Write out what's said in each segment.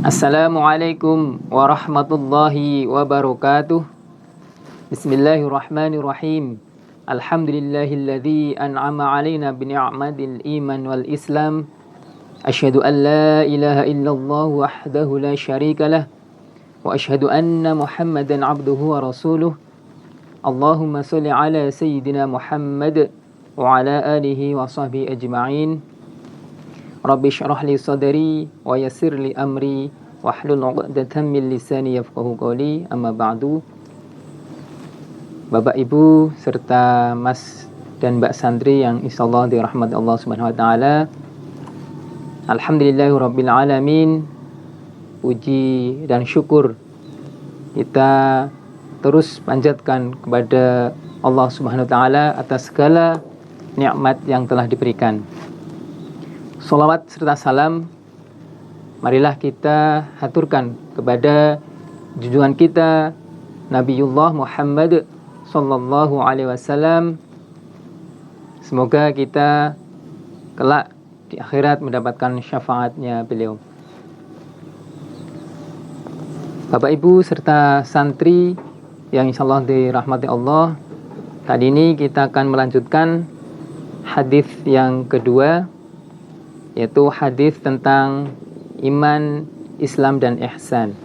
Assalamualaikum warahmatullahi wabarakatuh. Bismillahirrahmanirrahim. Alhamdulillahilladzi an'ama alaina bini'madil iman wal islam. Asyhadu an la ilaha illallah wahdahu la syarika lah. Wa asyhadu anna Muhammadan abduhu wa rasuluh. Allahumma sholli ala sayyidina Muhammad wa ala alihi wa sahbihi ajma'in. Rabbi syrah li sadri wa yassir li amri wahlul 'uqdatam min lisani yafqahu qawli. Amma ba'du. Bapak Ibu serta Mas dan Mbak santri yang insyaallah dirahmati Allah Subhanahu wa taala. Alhamdulillahirabbil alamin. Puji dan syukur kita terus panjatkan kepada Allah Subhanahu wa taala atas segala nikmat yang telah diberikan. Sholawat serta salam marilah kita haturkan kepada junjungan kita Nabiullah Muhammad sallallahu alaihi wasallam. Semoga kita kelak di akhirat mendapatkan syafaatnya beliau. Bapak Ibu serta santri yang insyaallah dirahmati Allah, kali ini kita akan melanjutkan hadis yang kedua, yaitu hadis tentang iman, Islam dan ihsan.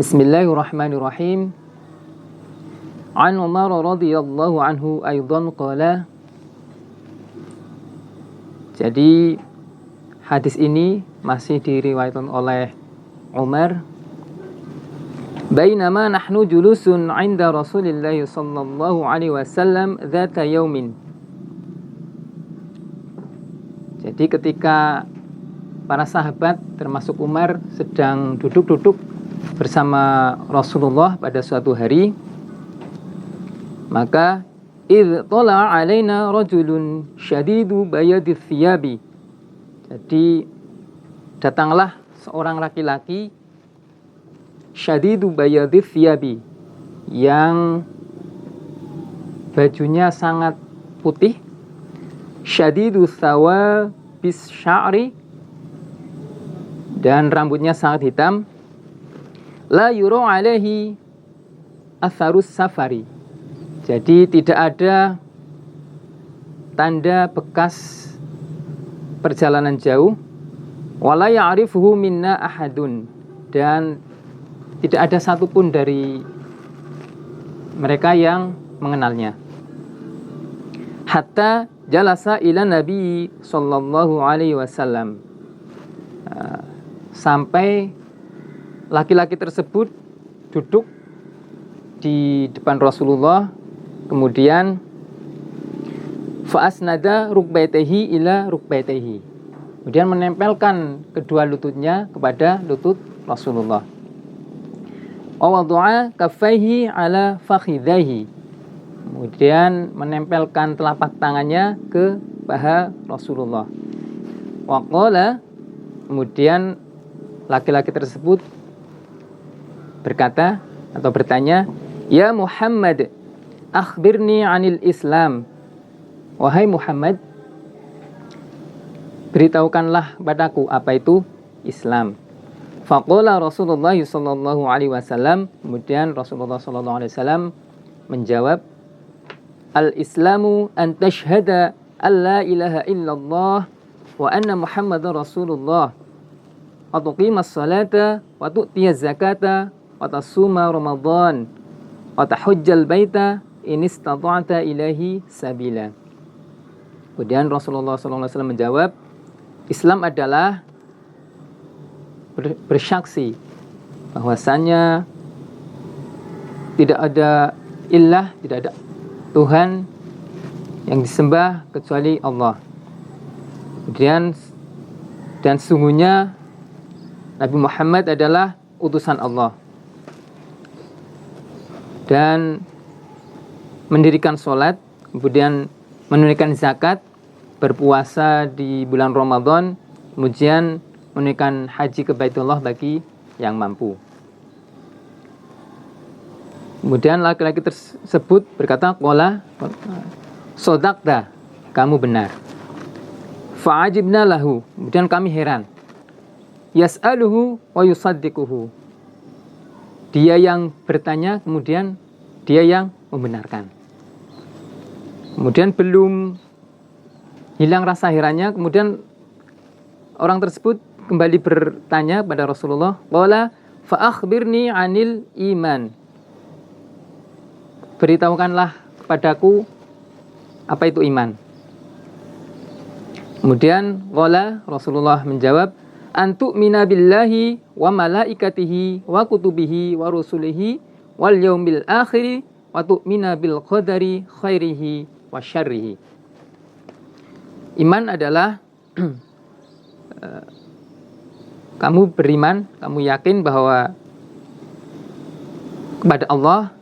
Bismillahirrahmanirrahim. An Umar radhiyallahu anhu aidan qala. Jadi hadis ini masih diriwayatkan oleh Umar. Bainama nahnu julusun 'inda Rasulillah sallallahu alaihi wasallam dzata yaumin. Jadi ketika para sahabat termasuk Umar sedang duduk-duduk bersama Rasulullah pada suatu hari, maka idh tala alaina rajulun syadidu bayadith thiyabi. Jadi datanglah seorang laki-laki syadidu bayadith thiyabi, yang bajunya sangat putih, syadidu thawa bis sya'ri, dan rambutnya sangat hitam, la yura alaihi atharus safari. Jadi tidak ada tanda bekas perjalanan jauh, wala ya'rifuhu minna ahadun, dan tidak ada satupun dari mereka yang mengenalnya. Hatta jalasa ila Nabi sallallahu alaihi wasallam, sampai laki-laki tersebut duduk di depan Rasulullah, kemudian fa'asnada rukbaitaihi ila rukbaitaihi, kemudian menempelkan kedua lututnya kepada lutut Rasulullah. Wa wada'a kaffaihi ala fakhidaihi, kemudian menempelkan telapak tangannya ke paha Rasulullah. Wa qala, kemudian laki-laki tersebut berkata atau bertanya, ya Muhammad, akhbirni anil Islam. Wahai Muhammad, beritahukanlah padaku apa itu Islam. Faqala Rasulullah sallallahu alaihi wasallam, kemudian Rasulullah sallallahu alaihi wasallam menjawab, al-Islamu an tashhada an la ilaha illallah wa anna Muhammadar Rasulullah, wa tuqimas salata wa tu'tiyaz zakata wa tasuma Ramadan wa tahujjal baita in istata'ta ilaihi sabila. Kemudian Rasulullah sallallahu alaihi wasallam menjawab, Islam adalah bersaksi bahwasanya tidak ada ilah, tidak ada Tuhan yang disembah kecuali Allah. Kemudian dan sesungguhnya Nabi Muhammad adalah utusan Allah, dan mendirikan sholat, kemudian menunaikan zakat, berpuasa di bulan Ramadan, kemudian menunaikan haji ke Baitullah bagi yang mampu. Kemudian laki-laki tersebut berkata, qala sodaqta, kamu benar. Fa'ajibna lahu, kemudian kami heran. yas'aluhu wa yusaddiquhu. Dia yang bertanya, kemudian dia yang membenarkan. Kemudian belum hilang rasa herannya, kemudian orang tersebut kembali bertanya kepada Rasulullah, qala fa akhbirni 'anil iman. Beritahukanlah kepadaku apa itu iman. Kemudian qala, Rasulullah menjawab, antu'mina billahi wa malaikatihi wa kutubihi wa rusulihi wal yaumil akhiri wa tu'mina bil qadari khairihi wa syarrihi. Iman adalah kamu beriman, kamu yakin bahwa kepada Allah,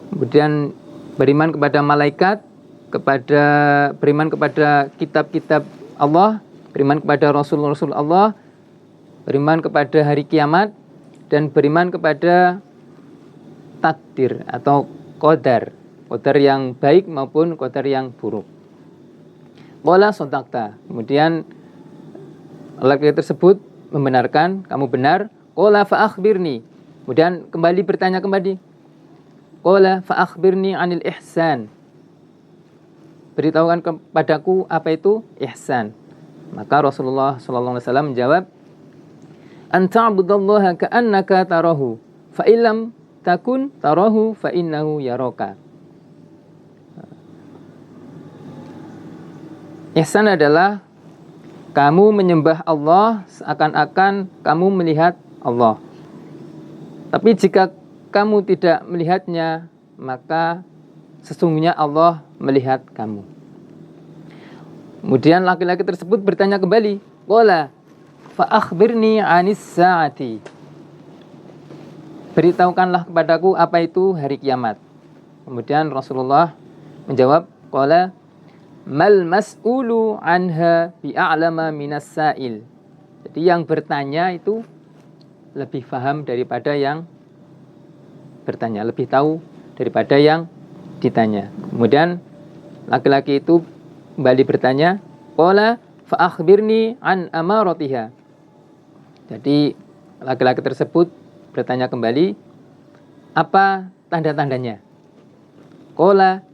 kemudian beriman kepada malaikat, beriman kepada kitab-kitab Allah, beriman kepada rasul-rasul Allah, beriman kepada hari kiamat, dan beriman kepada takdir atau qadar yang baik maupun qadar yang buruk. Qala shadaqta. Kemudian laki-laki tersebut membenarkan, kamu benar. Qala fa akhbirni. Kemudian kembali bertanya kembali. Qala fa akhbirni 'anil ihsan. Beritahukan kepadaku apa itu ihsan. Maka Rasulullah sallallahu alaihi wasallam menjawab, anta'budallaha ka'annaka tarahu fa illam takun tarahu fa innahu yaraka. Ihsan adalah kamu menyembah Allah seakan-akan kamu melihat Allah. Tapi jika kamu tidak melihatnya, maka sesungguhnya Allah melihat kamu. Kemudian laki-laki tersebut bertanya kembali, qala fa akhbirni 'anis sa'ati. Beritahukanlah kepadaku apa itu hari kiamat. Kemudian Rasulullah menjawab, qala mal mas'ulu anha bi'a'lama minas sa'il. Jadi yang bertanya itu lebih paham daripada yang bertanya, lebih tahu daripada yang ditanya. Kemudian laki-laki itu kembali bertanya, qala fa akhbirni 'an amaratiha. Jadi laki-laki tersebut bertanya kembali, apa tanda-tandanya? Qala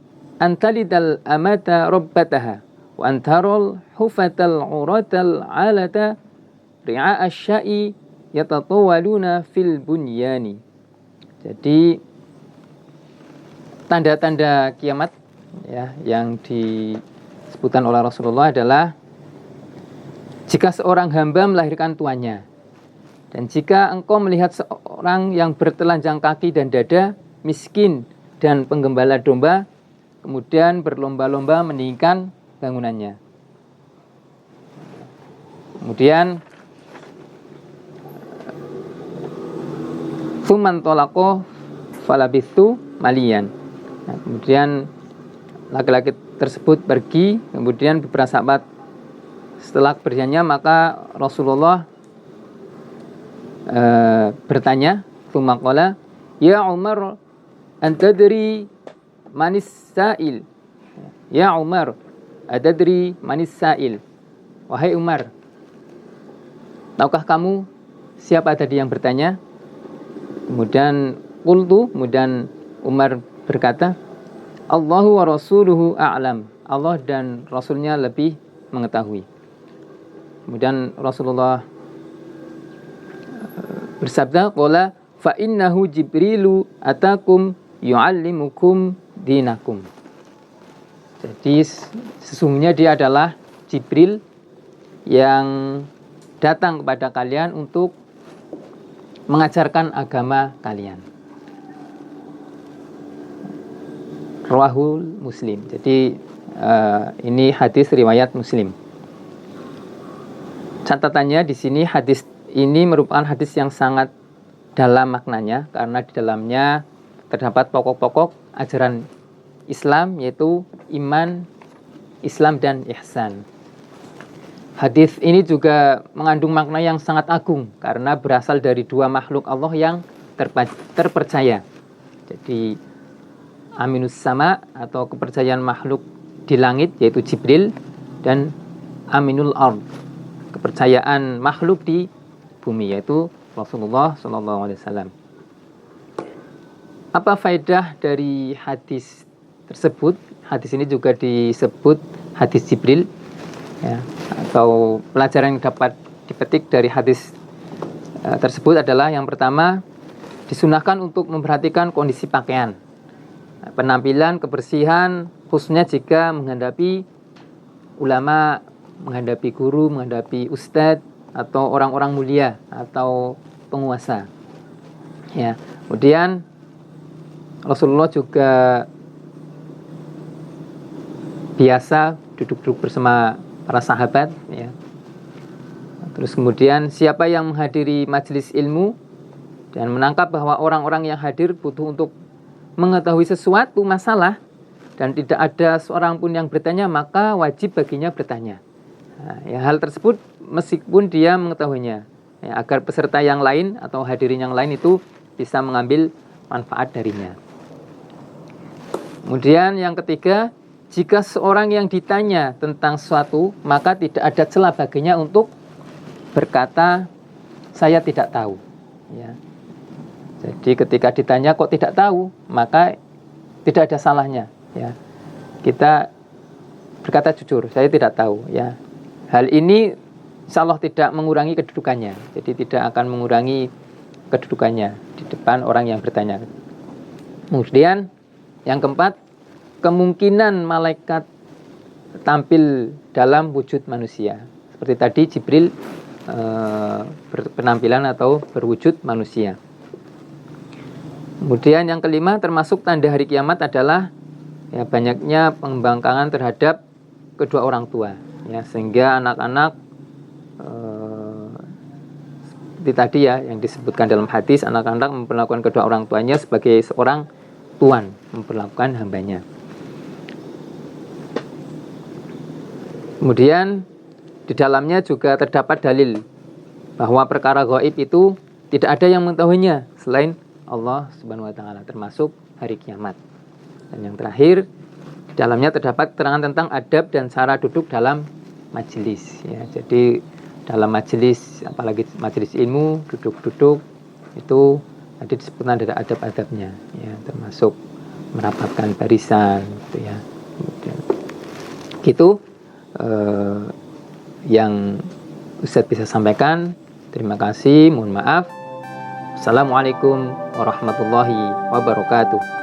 antalidal amata rabbataha wa antarul hufatal uratal alata ri'a asya'i yatatawaluna fil bunyani. Jadi tanda-tanda kiamat ya yang disebutkan oleh Rasulullah adalah jika seorang hamba melahirkan tuannya, dan jika engkau melihat seorang yang bertelanjang kaki dan dada, miskin dan penggembala domba, kemudian berlomba-lomba meninggikan bangunannya. Kemudian Fuman tolako falabithu malian. Nah, kemudian laki-laki tersebut pergi, kemudian beberapa sahabat setelah kepergiannya, maka Rasulullah bertanya, Tsumaqala, ya Umar, antadri manis sa'il. Ya Umar, adadri manis sa'il. Wahai Umar, tahukah kamu siapa tadi yang bertanya? Kemudian Umar berkata, Allahu wa rasuluhu a'lam. Allah dan Rasulnya lebih mengetahui. Kemudian Rasulullah bersabda, qala fa innahu Jibrilu atakum yu'allimukum dinakum. Jadi sesungguhnya dia adalah Jibril yang datang kepada kalian untuk mengajarkan agama kalian. Rawahul Muslim. Jadi ini hadis riwayat Muslim. Catatannya di sini, hadis ini merupakan hadis yang sangat dalam maknanya, karena di dalamnya terdapat pokok-pokok ajaran Islam, yaitu iman, Islam, dan ihsan. Hadis ini juga mengandung makna yang sangat agung karena berasal dari dua makhluk Allah yang terpercaya. Jadi aminus sama atau kepercayaan makhluk di langit yaitu Jibril, dan aminul ard, kepercayaan makhluk di bumi, yaitu Rasulullah SAW. Apa faedah dari hadis tersebut? Hadis ini juga disebut hadis Jibril, ya, atau pelajaran yang dapat dipetik dari hadis tersebut adalah yang pertama, disunahkan untuk memperhatikan kondisi pakaian, penampilan, kebersihan, khususnya jika menghadapi ulama, menghadapi guru, menghadapi ustadz atau orang-orang mulia atau penguasa. Ya, kemudian Rasulullah juga biasa duduk-duduk bersama para sahabat, ya. Terus kemudian siapa yang menghadiri majelis ilmu dan menangkap bahwa orang-orang yang hadir butuh untuk mengetahui sesuatu masalah dan tidak ada seorang pun yang bertanya, maka wajib baginya bertanya. Nah, ya, hal tersebut meskipun dia mengetahuinya, ya, agar peserta yang lain atau hadirin yang lain itu bisa mengambil manfaat darinya. Kemudian yang ketiga, jika seorang yang ditanya tentang sesuatu, maka tidak ada celah baginya untuk berkata, saya tidak tahu. Ya. Jadi ketika ditanya kok tidak tahu, maka tidak ada salahnya. Ya. Kita berkata jujur, saya tidak tahu. Ya. Hal ini insya Allah tidak mengurangi kedudukannya. Jadi tidak akan mengurangi kedudukannya di depan orang yang bertanya. Kemudian yang keempat, kemungkinan malaikat tampil dalam wujud manusia. Seperti tadi Jibril berpenampilan atau berwujud manusia. Kemudian yang kelima, termasuk tanda hari kiamat adalah ya, banyaknya pembangkangan terhadap kedua orang tua, ya, sehingga anak-anak seperti tadi ya yang disebutkan dalam hadis, anak-anak memperlakukan kedua orang tuanya sebagai seorang tuan, memperlakukan hambanya. Kemudian di dalamnya juga terdapat dalil bahwa perkara gaib itu tidak ada yang mengetahuinya selain Allah Subhanahu wa taala, termasuk hari kiamat. Dan yang terakhir, di dalamnya terdapat keterangan tentang adab dan cara duduk dalam majelis, ya. Jadi dalam majelis, apalagi majelis ilmu, duduk-duduk itu tadi disebutkan ada adab-adabnya, ya, termasuk merapatkan barisan, gitu ya. Kemudian gitu yang Ustadz bisa sampaikan. Terima kasih, mohon maaf. Assalamualaikum warahmatullahi wabarakatuh.